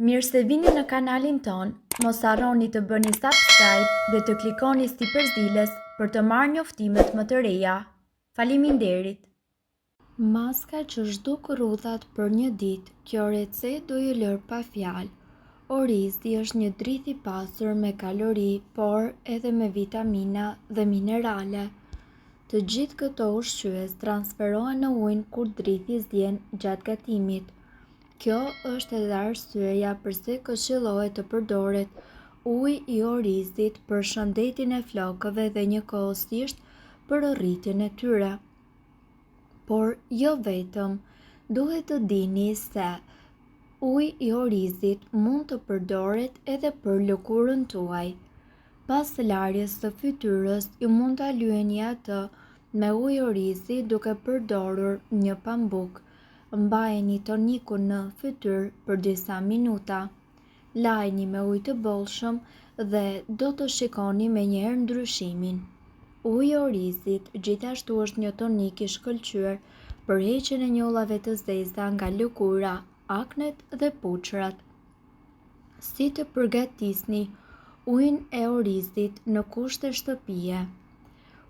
Mirë se vini në kanalin ton, mos harroni të bëni subscribe dhe të klikoni si përzieles për të marrë njoftimet më të reja. Faleminderit! Maska që zhduk rrudhat për një ditë, kjo recetë do ju lër pa fjalë. Orizi është një dritë i pasur me kalori, por edhe me vitamina dhe minerale. Të gjithë këto ushqyes transferohen në ujin kur drithi zjen gjatë gatimit. Kjo është edhe arsyeja pse këshillohet të përdoret uji i orizit për shëndetin e flokëve dhe njëkohësisht për rritjen e tyre. Por jo vetëm, duhet të dini se uji i orizit mund të përdoret edhe për lëkurën tuaj. Pas larjes së fytyrës, ju mund ta lyeni atë me ujë orizi duke përdorur një pambuk. Mbajeni tonikun në fytyrë për disa minuta. Lajni me ujë të bollshëm dhe do të shikoni menjëherë ndryshimin. Uji i orizit gjithashtu është një tonik i shkëlqyer për heqjen e njollave të zeza nga lëkura, aknet dhe puçrat. Si të përgatisni ujin e orizit në kushte shtëpie?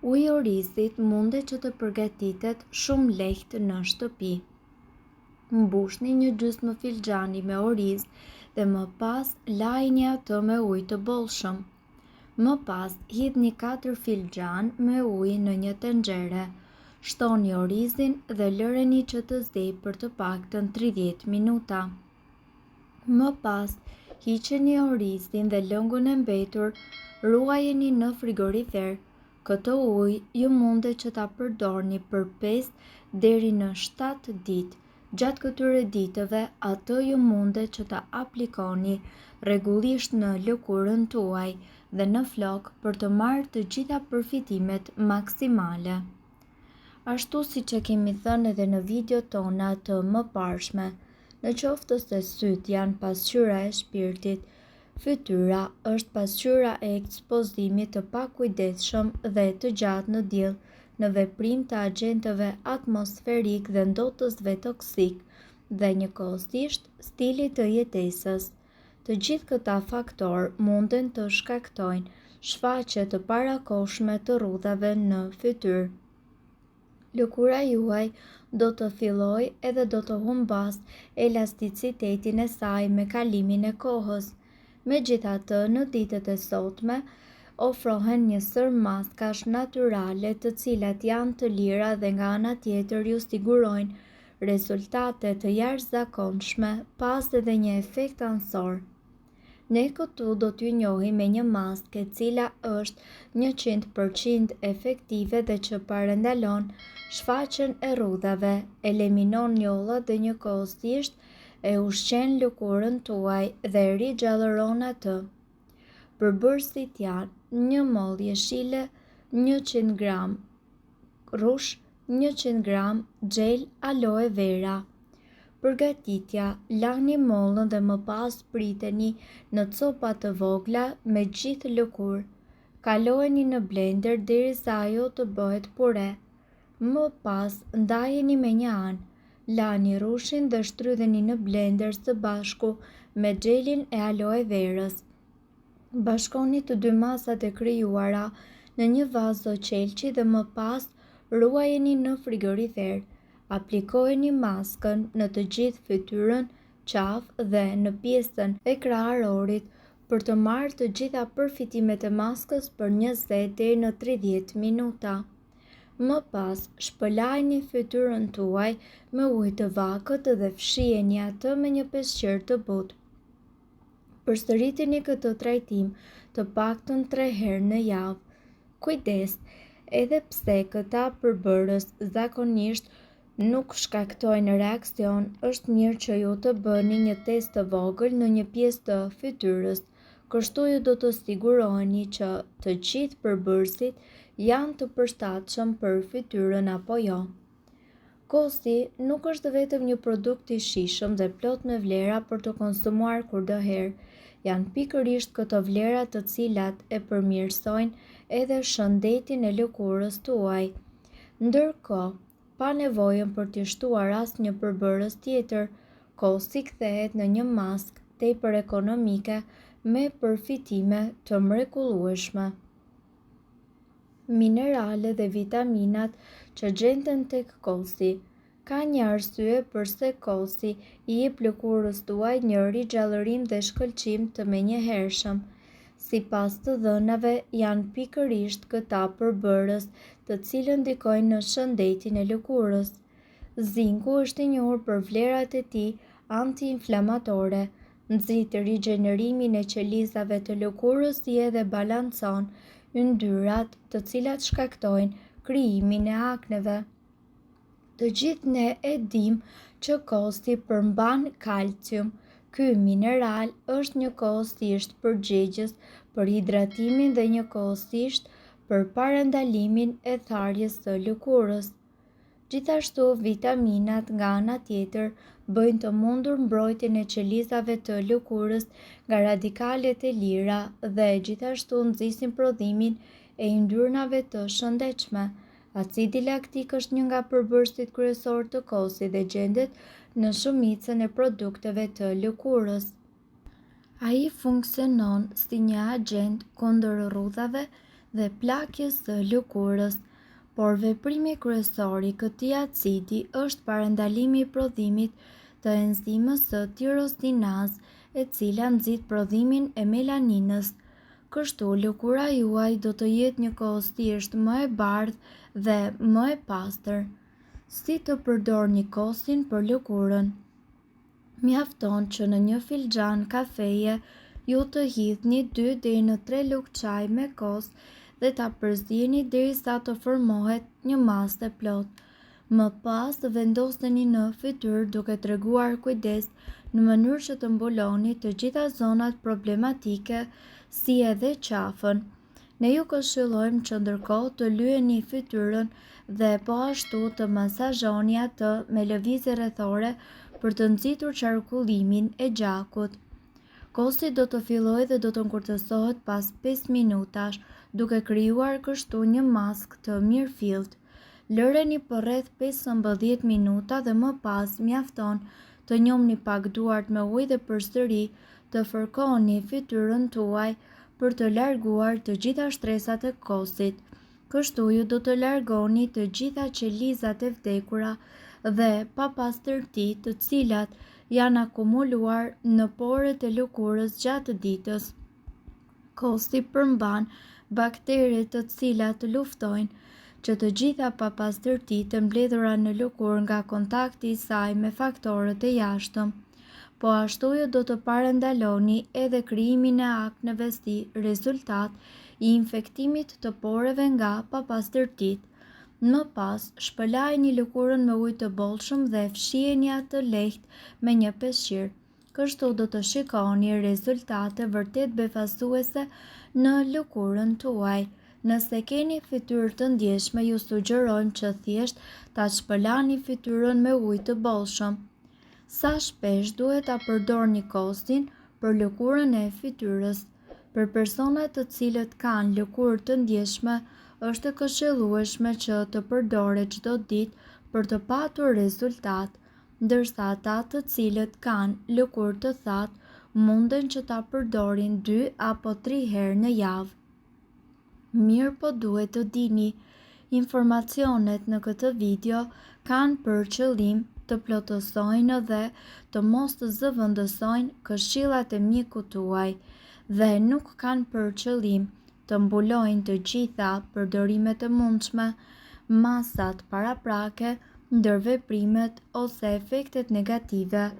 Uji i orizit mundet që të përgatitet shumë lehtë në shtëpi. Mbushni një gjysmë filxhani me oriz dhe më pas lajni atë me ujë të bollshëm. Më pas hidhni 4 filxhan me ujë në një tenxhere. Shtoni orizin dhe lëreni që të zejë për të paktën 30 minuta. Më pas hiqeni orizin dhe lëngun e mbetur ruajeni në frigorifer. Këtë ujë ju mundet që ta përdorni për 5 deri në 7 ditë. Gjatë këtyre ditëve, atë ju mundet që ta aplikoni rregullisht në lëkurën tuaj dhe në flok për të marrë të gjitha përfitimet maksimale. Ashtu siç e kemi thënë edhe në videot tona të mëparshme, në qoftë se syt janë pasqyra e shpirtit, fytyra është pasqyra e ekspozimit të pakujdesshëm dhe të gjatë në diell në veprim të agjentëve atmosferik dhe ndotësve toksik dhe njëkohësisht stilit të jetesës. Të gjithë këta faktor munden të shkaktojnë shfaqje të parakohshme të rrudhave në fytyrë. Lëkura juaj do të fillojë edhe do të humbas elasticitetin e saj me kalimin e kohës. Megjithatë, në ditët e sotme ofrohen një sër maskash natyrale të cilat janë të lira dhe nga ana tjetër ju sigurojnë rezultate të jashtëzakonshme pas edhe një efekt ansor. Ne këtu do t'ju njohim me një maskë e cila është 100% efektive dhe që parandalon shfaqjen e rrudhave, eliminon njollat dhe njëkohësisht e ushqen lëkurën tuaj dhe e rigjallëron atë. Përbërësit janë 1 mollë jeshile, 100 gram rush, 100 gram xhel aloe vera. Përgatitja: lani mollën dhe më pas priteni në copa të vogla me gjithë lëkurë. Kalojeni në blender derisa ajo të bëhet pure. Më pas ndajeni me një anë. Lani rushin dhe shtrydheni në blender së bashku me xhelin e aloe verës. Bashkoni të dy masat e krijuara në një vazo qelçi dhe më pas ruajeni në frigorifer. Aplikojeni maskën në të gjithë fytyrën, qafë dhe në pjesën e kraharorit për të marrë të gjitha përfitimet e maskës për 20 deri në 30 minuta. Më pas shpëlajini fytyrën tuaj me ujë të vakët dhe fshiheni atë me një peshqir të butë. Përsëriteni këtë trajtim të paktën 3 herë në javë. Kujdes, edhe pse këta përbërës zakonisht nuk shkaktojnë reakcion, është mirë që ju të bëni një test të vogël në një pjesë të fytyrës. Kështu ju do të siguroheni që të gjithë përbërësit janë të përshtatshëm për fytyrën apo jo. Kosi nuk është vetëm një produkt i shijshëm dhe plot me vlera për të konsumuar kudoherë. Janë pikërisht këto vlera të cilat e përmirësojnë edhe shëndetin e lëkurës tuaj. Ndërkohë, pa nevojën për t'i shtuar asnjë përbërës tjetër, kosi kthehet në një maskë tepër ekonomike me përfitime të mrekullueshme. Minerale dhe vitaminat që gjenden tek kosti. Ka një arsye pse kosti i jep lëkurës tuaj një rigjallërim dhe shkëlqim të menjëhershëm. Sipas të dhënave, janë pikërisht këta përbërës të cilën ndikojnë në shëndetin e lëkurës. Zinku është i njohur për vlerat e tij anti-inflamatore, nxit rigjenerimin e qelizave të lëkurës dhe balancon yndyrat, të cilat shkaktojnë krijimin e akneve. Të gjithë ne e dim që kosti përmban kalcium. Ky mineral është njëkohësisht përgjegjës për hidratimin dhe njëkohësisht për parandalimin e tharjes së lëkurës. Gjithashtu, vitaminat nga ana tjetër bëjnë të mundur mbrojtjen e qelizave të lëkurës nga radikalet e lira dhe gjithashtu nxisin prodhimin e yndyrnave të shëndetshme. Acidi laktik është një nga përbërësit kryesor të kostit dhe gjendet në shumicën e produkteve të lëkurës. Ai funksionon si një agent kundër rrudhave dhe plakjes së lëkurës, por veprimi kryesor i këtij acidi është parandalimi i prodhimit të enzimës së tirosinaz, e cila nxit prodhimin e melaninës. Kështu, lëkura juaj do të jetë njëkohësisht më e bardhë dhe më e pastër. Si të përdorni kostin për lëkurën? Mjafton që në një filxhan kafeje ju të hidhni 2 deri në 3 lugë çaj me kos dhe ta përzieni derisa të formohet një masë e plotë. Më pas vendoseni në fytyrë duke treguar kujdes në mënyrë që të mbuloni të gjitha zonat problematike, si edhe qafën. Ne ju këshillojmë që ndërkohë të lyeni fytyrën dhe po ashtu të masazhoni atë me lëvizje rrethore për të nxitur qarkullimin e gjakut. Kosti do të fillojë dhe do të ngurtësohet pas 5 minutash, duke krijuar kështu një maskë të mirëfillt. Lëreni për rreth 15 minuta dhe më pas mjafton të njomni pak duart me ujë dhe përsëri të fërkoheni fytyrën tuaj për të larguar të gjitha shtresat e kostit. Kështu ju do të largoni të gjitha qelizat e vdekura dhe papastërtitë të cilat janë akumuluar në porët e lëkurës gjatë ditës. Kosti përmban baktere të cilat luftojnë që të gjitha papastërtitë të mbledhura në lëkurë nga kontakti i saj me faktorët e jashtëm. Po ashtu ju do të parandaloni edhe krijimin e akneve si rezultat i infektimit të porëve nga papastërtitë. Më pas, shpëlajeni lëkurën me ujë të bollshëm dhe fshiheni atë lehtë me një peshqir. Kështu do të shikoni rezultate vërtet befasuese në lëkurën tuaj. Nëse keni fytyrë të ndjeshme, ju sugjerojmë që thjesht ta shpëlani fytyrën me ujë të bollshëm. Sa shpesh duhet ta përdorni kostin për lëkurën e fytyrës? Për personat të cilët kanë lëkurë të ndjeshme, është e këshillueshme që të përdoret çdo ditë për të patur rezultat, ndërsa ata të cilët kanë lëkurë të thatë munden që ta përdorin 2 apo 3 herë në javë. Mirë, po duhet të dini, informacionet në këtë video kanë për qëllim të plotësojnë dhe të mos të zëvendësojnë këshillat e mjekut tuaj dhe nuk kanë për qëllim të mbulojnë të gjitha përdorimet e mundshme, masat paraprake, ndërveprimet ose efektet negative.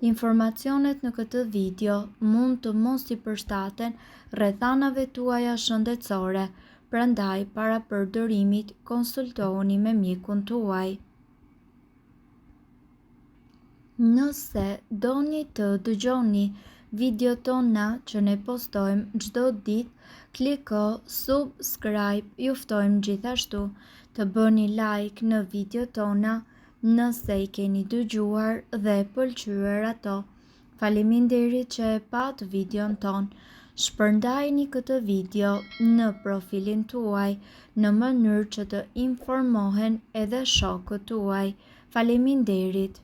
Informacionet në këtë video mund të mos i përshtaten rrethanave tuaja shëndetësore, prandaj para përdorimit konsultohuni me mjekun tuaj. Nëse doni të dëgjoni video tona që ne postojmë çdo ditë, kliko subscribe. Ju ftojmë gjithashtu të bëni like në video tona nëse i keni dëgjuar dhe pëlqyer ato. Faleminderit që e pat videon ton. Shpërndajni këtë video në profilin tuaj në mënyrë që të informohen edhe shokët tuaj. Faleminderit.